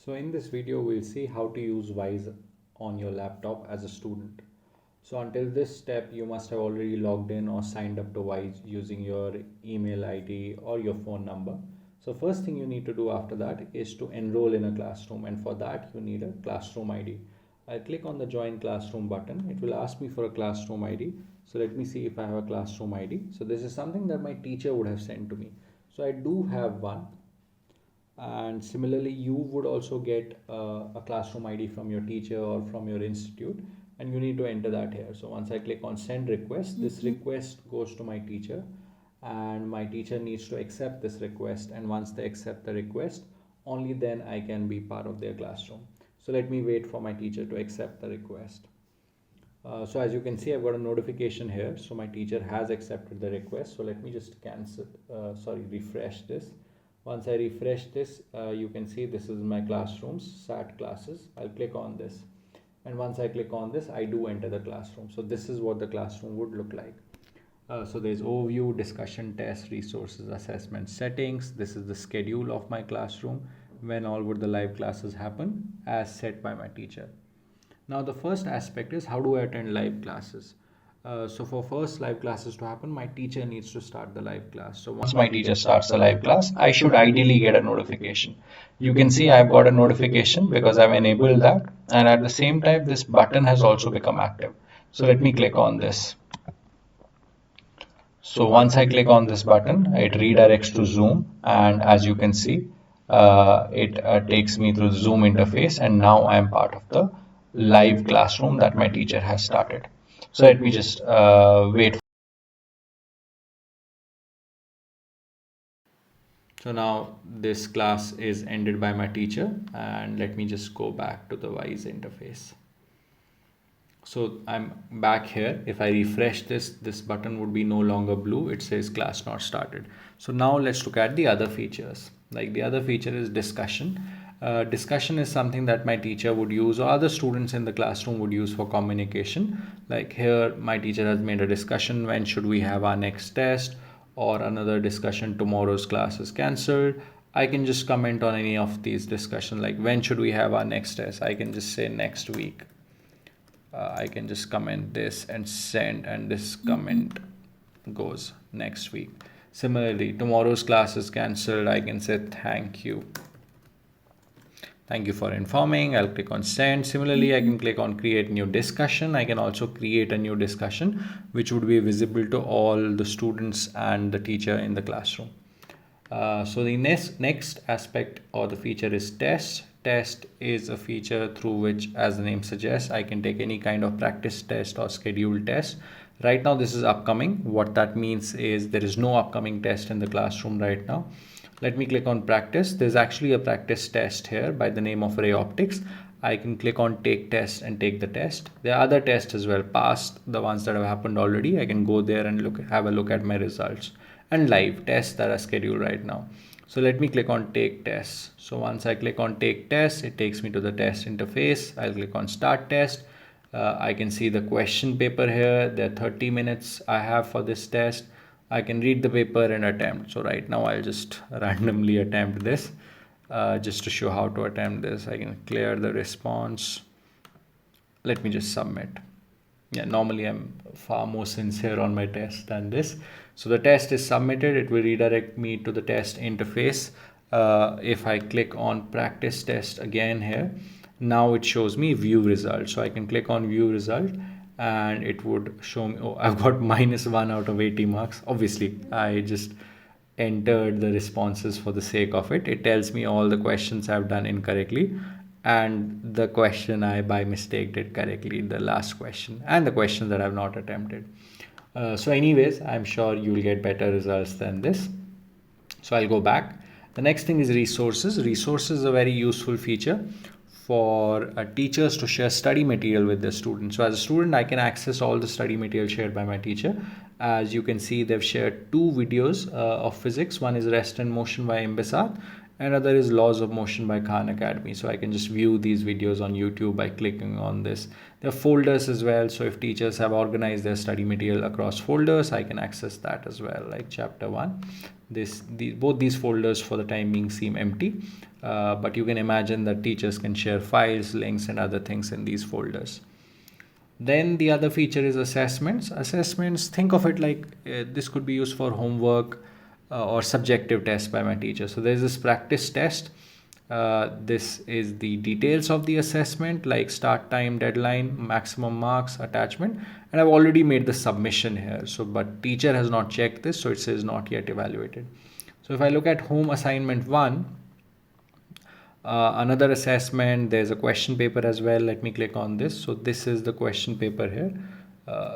So in this video, we'll see how to use Wise on your laptop as a student. So until this step, you must have already logged in or signed up to Wise using your email ID or your phone number. So first thing you need to do after that is to enroll in a classroom, and for that you need a classroom ID. I'll click on the join classroom button. It will ask me for a classroom ID. So let me see if I have a classroom ID. So this is something that my teacher would have sent to me. So I do have one. And similarly, you would also get a classroom ID from your teacher or from your institute, and you need to enter that here. So once I click on send request, this request goes to my teacher, and my teacher needs to accept this request, and once they accept the request, only then I can be part of their classroom. So let me wait for my teacher to accept the request. So as you can see, I've got a notification here. So my teacher has accepted the request. So let me just refresh this. Once I refresh this, you can see this is my classrooms, SAT classes. I'll click on this. And once I click on this, I do enter the classroom. So this is what the classroom would look like. So there's overview, discussion, test, resources, assessment, settings. This is the schedule of my classroom. When all would the live classes happen as set by my teacher. Now the first aspect is how do I attend live classes? So for first live classes to happen, my teacher needs to start the live class. So once my teacher starts the live class, I should ideally get a notification. You can see I've got a notification because I've enabled that. And at the same time, this button has also become active. So let me click on this. So once I click on this button, it redirects to Zoom. And as you can see, it takes me through the Zoom interface. And now I am part of the live classroom that my teacher has started. So let me just wait. So now this class is ended by my teacher, and let me just go back to the Wise interface. So I'm back here. If I refresh this button would be no longer blue. It says class not started. So now let's look at the other features. Like the other feature is discussion. Discussion is something that my teacher would use or other students in the classroom would use for communication. Like here, my teacher has made a discussion, when should we have our next test, or another discussion, tomorrow's class is cancelled. I can just comment on any of these discussions, like when should we have our next test. I can just say next week. I can just comment this and send, and this comment goes next week. Similarly, tomorrow's class is cancelled. I can say thank you. Thank you for informing. I'll click on send. Similarly, I can click on create new discussion. I can also create a new discussion which would be visible to all the students and the teacher in the classroom. So the next aspect or the feature is test. Test is a feature through which, as the name suggests, I can take any kind of practice test or scheduled test. Right now this is upcoming. What that means is there is no upcoming test in the classroom right now. Let me click on practice. There's actually a practice test here by the name of Ray Optics. I can click on take test and take the test. There are other tests as well, past the ones that have happened already. I can go there and have a look at my results, and live tests that are scheduled right now. So let me click on take test. So once I click on take test, it takes me to the test interface. I'll click on start test. I can see the question paper here. There are 30 minutes I have for this test. I can read the paper and attempt. So right now I'll just randomly attempt this just to show how to attempt this. I can clear the response. Let me just submit. Yeah, normally I'm far more sincere on my test than this. So the test is submitted. It will redirect me to the test interface. If I click on practice test again here, now it shows me view result. So I can click on view result, and it would show me, oh, I've got -1 out of 80 marks. Obviously, I just entered the responses for the sake of it. It tells me all the questions I've done incorrectly, and the question I by mistake did correctly, the last question, and the question that I've not attempted. So anyways, I'm sure you'll get better results than this. So I'll go back. The next thing is resources. Resources is a very useful feature for teachers to share study material with their students. So as a student, I can access all the study material shared by my teacher. As you can see, they've shared 2 videos of physics. One is Rest and Motion by Imbesat, and other is Laws of Motion by Khan Academy. So I can just view these videos on YouTube by clicking on this. There are folders as well, so if teachers have organized their study material across folders, I can access that as well, like chapter 1. Both these folders for the time being seem empty, but you can imagine that teachers can share files, links and other things in these folders. Then the other feature is assessments. Assessments, think of it like this could be used for homework or subjective tests by my teacher. So there's this practice test. This is the details of the assessment, like start time, deadline, maximum marks, attachment, and I've already made the submission here. So but teacher has not checked this, so it says not yet evaluated. So if I look at home assignment 1, another assessment, there's a question paper as well. Let me click on this. So this is the question paper here.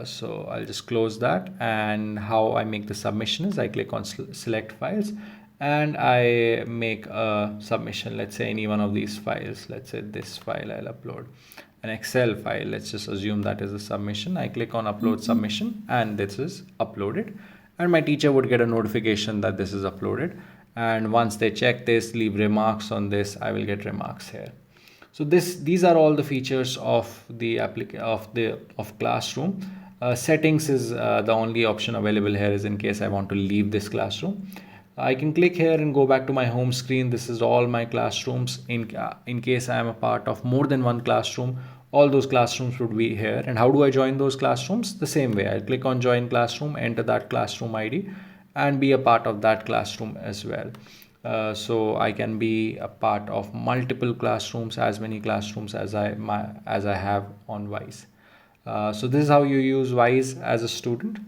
So I'll just close that, and how I make the submission is I click on select files and I make a submission. Let's say any one of these files. Let's say this file I'll upload, an Excel file. Let's just assume that is a submission. I click on upload submission and this is uploaded, and my teacher would get a notification that this is uploaded. And once they check this, leave remarks on this, I will get remarks here. So these are all the features of the classroom. Settings is the only option available here is in case I want to leave this classroom. I can click here and go back to my home screen. This is all my classrooms. In case I am a part of more than one classroom, all those classrooms would be here. And how do I join those classrooms? The same way. I'll click on join classroom, enter that classroom ID, and be a part of that classroom as well. So I can be a part of multiple classrooms, as many classrooms as I have on Wise. So this is how you use Wise as a student.